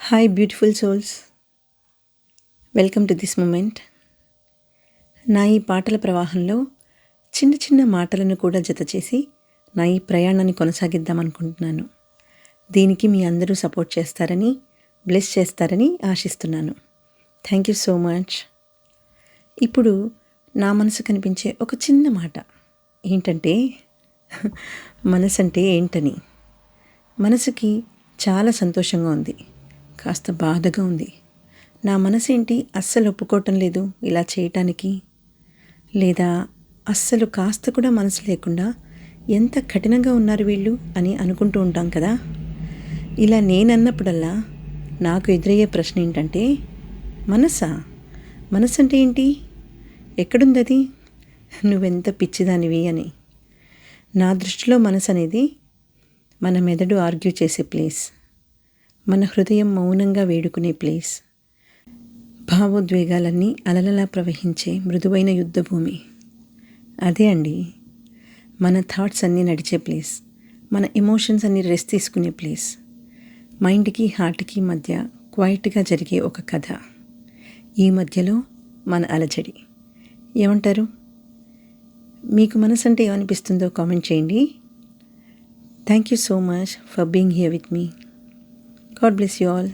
Hi beautiful souls, welcome to this moment. నా ఈ పాటల ప్రవాహంలో చిన్న చిన్న మాటలను కూడా జతచేసి నా ఈ ప్రయాణాన్ని కొనసాగిద్దామనుకుంటున్నాను. దీనికి మీ అందరూ సపోర్ట్ చేస్తారని, బ్లెస్ చేస్తారని ఆశిస్తున్నాను. Thank you so much. ఇప్పుడు నా మనసు కనిపించే ఒక చిన్న మాట ఏంటంటే మనసు అంటే ఏంటని. మనసుకి చాలా సంతోషంగా ఉంది, కాస్త బాధగా ఉంది. నా మనసేంటి అస్సలు ఒప్పుకోవటం లేదు ఇలా చేయటానికి, లేదా అస్సలు కాస్త కూడా మనసు లేకుండా ఎంత కఠినంగా ఉన్నారు వీళ్ళు అని అనుకుంటూ ఉంటాం కదా. ఇలా నేనన్నప్పుడల్లా నాకు ఎదురయ్యే ప్రశ్న ఏంటంటే, మనసు అంటే ఏంటి, ఎక్కడుంది అది, నువ్వెంత పిచ్చిదానివి అని. నా దృష్టిలో మనసు అనేది మన మెదడు ఆర్గ్యూ చేసే ప్లేస్, మన హృదయం మౌనంగా వేడుకునే ప్లేస్, భావోద్వేగాలన్నీ అలలలా ప్రవహించే మృదువైన యుద్ధభూమి. అదే అండి మన థాట్స్ అన్నీ నడిచే ప్లేస్, మన ఎమోషన్స్ అన్నీ రెస్ట్ తీసుకునే ప్లేస్, మైండ్కి హార్ట్కి మధ్య క్వైట్గా జరిగే ఒక కథ. ఈ మధ్యలో మన అలజడి. ఏమంటారు? మీకు మనసు అంటే ఏమనిపిస్తుందో కామెంట్ చేయండి. Thank you so much for being here with me. God bless you all.